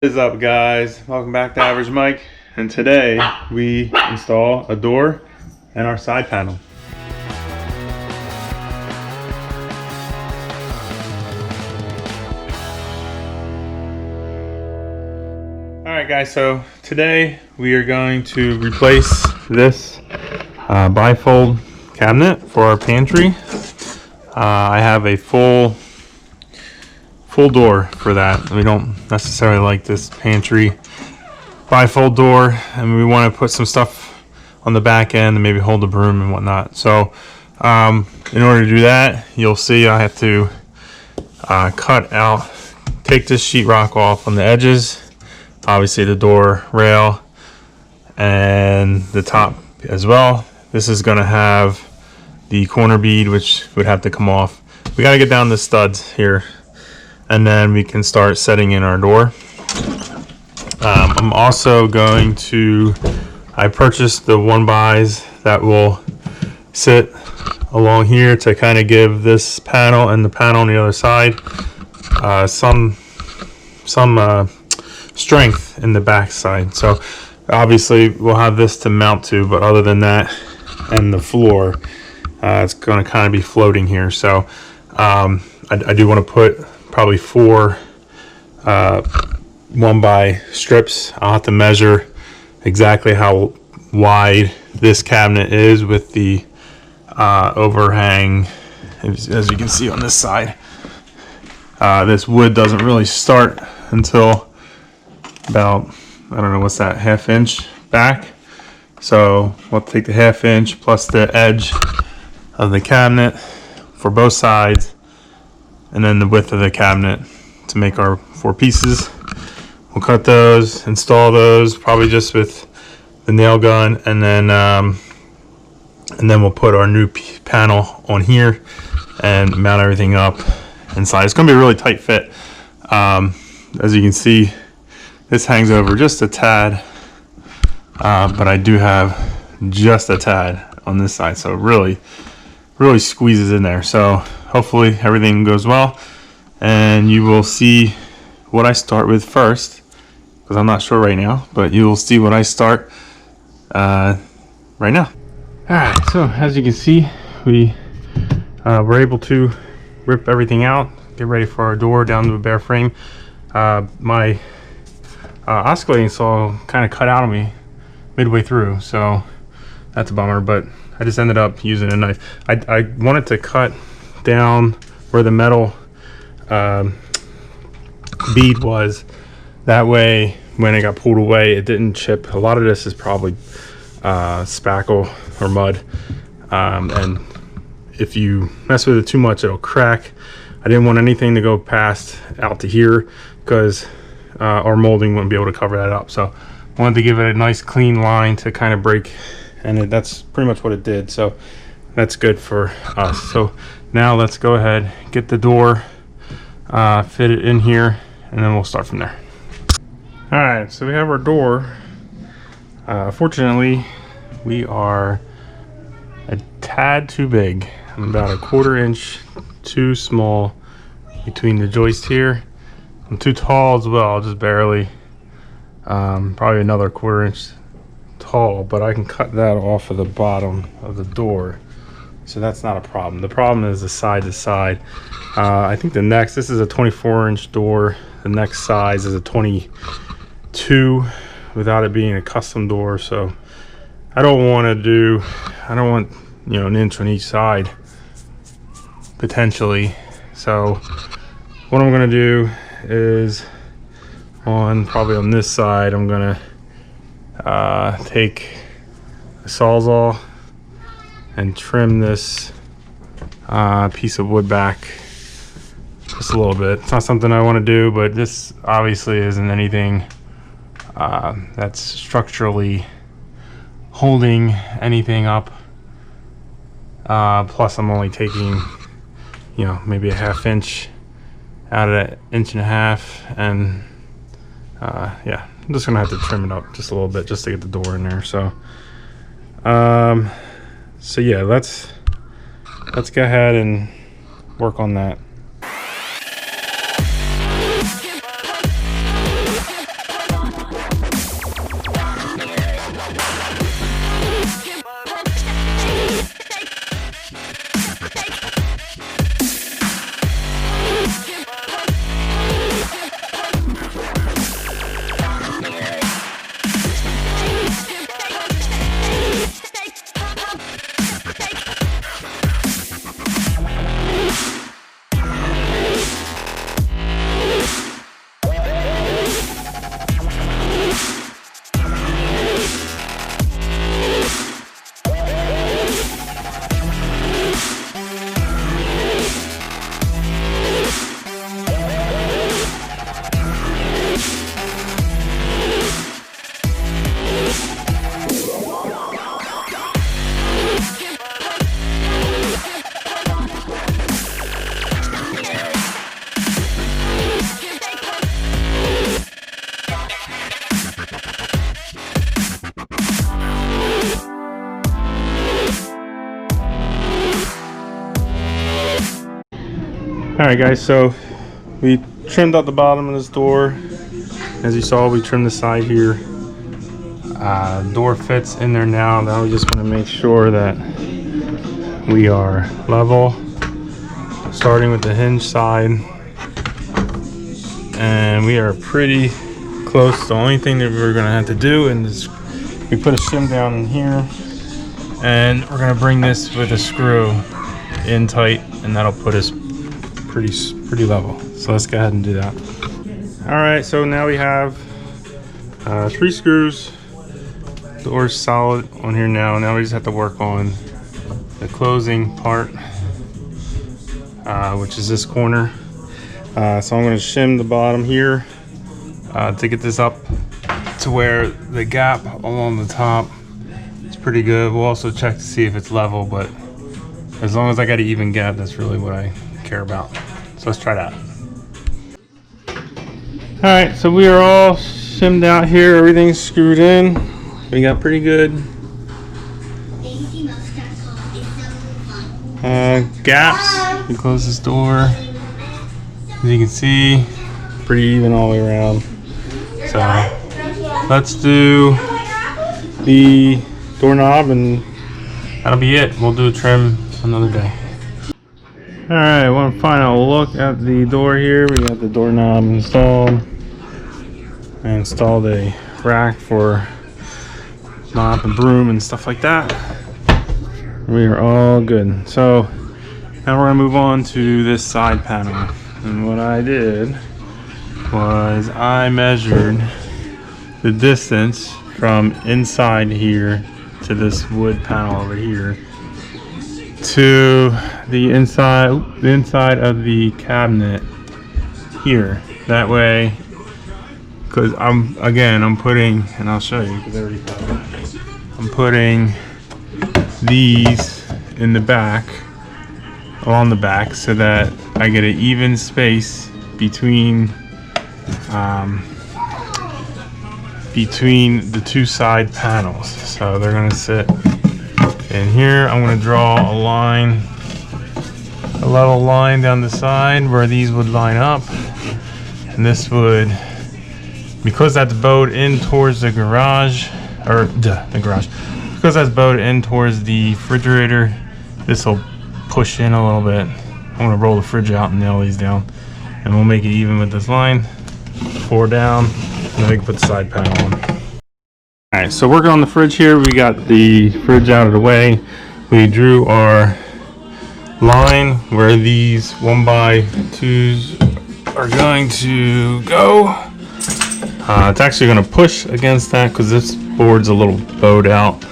What is up, guys? Welcome back to Average Mike, and today we install a door and our side panel. Alright guys, so today we are going to replace this bifold cabinet for our pantry. I have a full door for that. We don't necessarily like this pantry bifold door, and we want to put some stuff on the back end and maybe hold the broom and whatnot. So in order to do that, you'll see I have to take this sheetrock off on the edges, obviously the door rail and the top as well. This is going to have the corner bead, which would have to come off. We got to get down the studs here, and then we can start setting in our door. I'm also going to, I purchased the 1-bys that will sit along here to kind of give this panel and the panel on the other side some strength in the back side. So obviously we'll have this to mount to, but other than that and the floor, it's going to kind of be floating here. So I do want to put probably 4 1-by strips. I'll have to measure exactly how wide this cabinet is with the overhang, as you can see on this side. This wood doesn't really start until about, I don't know, what's that, 1/2 inch back. So we'll take the 1/2 inch plus the edge of the cabinet for both sides, and then the width of the cabinet to make our 4 pieces. We'll cut those, install those probably just with the nail gun, and then we'll put our new panel on here and mount everything up inside. It's going to be a really tight fit. As you can see, this hangs over just a tad, but I do have just a tad on this side, so it really squeezes in there. So hopefully everything goes well, and you will see what I start with first, because I'm not sure right now, but you will see what I start right now. Alright, so as you can see, we were able to rip everything out, get ready for our door down to a bare frame. My oscillating saw kind of cut out on me midway through, so that's a bummer, but I just ended up using a knife. I wanted to cut down where the metal bead was, that way when it got pulled away it didn't chip. A lot of this is probably spackle or mud, and if you mess with it too much it'll crack. I didn't want anything to go past out to here because our molding wouldn't be able to cover that up, so I wanted to give it a nice clean line to kind of break, and that's pretty much what it did. So that's good for us. So now let's go ahead, get the door fit it in here, and then we'll start from there. Alright, so we have our door. Fortunately, we are a tad too big. I'm about a 1/4 inch too small between the joist here. I'm too tall as well, just barely. Probably another 1/4 inch tall, but I can cut that off of the bottom of the door, so that's not a problem. The problem is the side to side. I think this is a 24-inch door. The next size is a 22 without it being a custom door, so I don't want, an inch on each side potentially. So what I'm going to do is probably on this side, I'm going to take a Sawzall and trim this piece of wood back just a little bit. It's not something I want to do, but this obviously isn't anything that's structurally holding anything up. Plus I'm only taking, maybe a 1/2 inch out of that 1.5 inch, and yeah, I'm just gonna have to trim it up just a little bit just to get the door in there. So so yeah, let's go ahead and work on that. Alright guys, so we trimmed out the bottom of this door. As you saw, we trimmed the side here. Door fits in there now. Now we just want to make sure that we are level, starting with the hinge side, and we are pretty close. The only thing that we're gonna have to do is we put a shim down in here, and we're gonna bring this with a screw in tight, and that'll put us pretty level. So let's go ahead and do that. All right, so now we have 3 screws. Door's solid on here now. Now we just have to work on the closing part, which is this corner. So I'm going to shim the bottom here to get this up to where the gap along the top is pretty good. We'll also check to see if it's level, but as long as I got an even gap, that's really what I care about. So let's try that. All right, so we are all shimmed out here. Everything's screwed in. We got pretty good gaps. We close this door. As you can see, pretty even all the way around. So let's do the doorknob and that'll be it. We'll do a trim another day. All right, one final look at the door here. We got the doorknob installed. I installed a rack for mop and broom and stuff like that. We are all good. So now we're gonna move on to this side panel. And what I did was I measured the distance from inside here to this wood panel over here to the inside of the cabinet here. That way, because I'm putting, and I'll show you because I already thought of it. I'm putting these in the back, along the back, so that I get an even space between the 2 side panels. So they're gonna sit in here. I'm gonna draw a line, a level line down the side where these would line up, and this would, because that's bowed in towards the garage, or the garage, because that's bowed in towards the refrigerator, this will push in a little bit. I'm gonna roll the fridge out and nail these down, and we'll make it even with this line. 4 down, and then we can put the side panel on. All right, so working on the fridge here, we got the fridge out of the way. We drew our line where these 1x2s are going to go. It's actually going to push against that because this board's a little bowed out.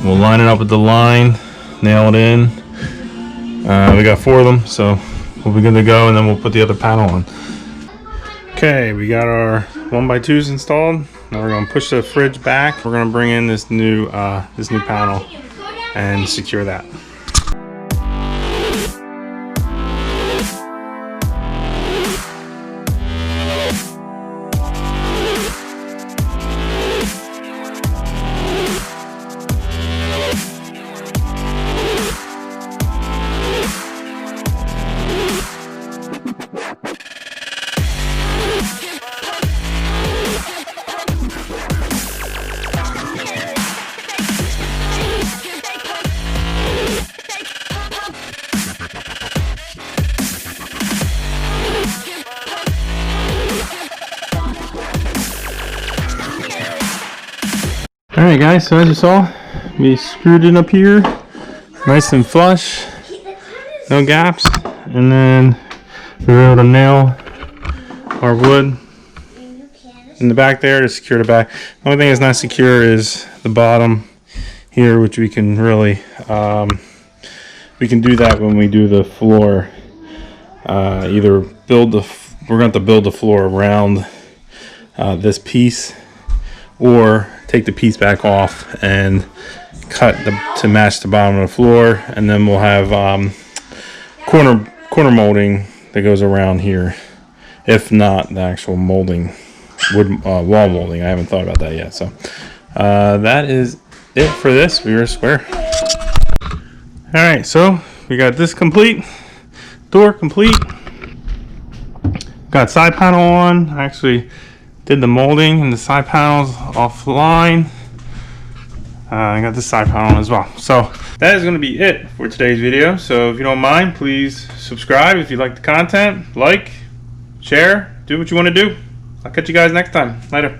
We'll line it up with the line, nail it in. We got 4 of them, so we'll be good to go, and then we'll put the other panel on. Okay, we got our 1x2s installed. Now we're going to push the fridge back. We're going to bring in this new panel and secure that. Alright guys, so as you saw, we screwed it up here, nice and flush, no gaps, and then we were able to nail our wood in the back there to secure the back. The only thing that's not secure is the bottom here, which we can really, we can do that when we do the floor. Either we're going to have to build the floor around this piece, or take the piece back off and cut to match the bottom of the floor, and then we'll have corner molding that goes around here. If not, the actual molding, wood wall molding. I haven't thought about that yet. So that is it for this. We are square. All right, so we got this complete, door complete. Got side panel on. I actually did the molding and the side panels offline. I got this side panel on as well. So that is going to be it for today's video. So if you don't mind, please subscribe if you like the content, like, share, do what you want to do. I'll catch you guys next time. Later.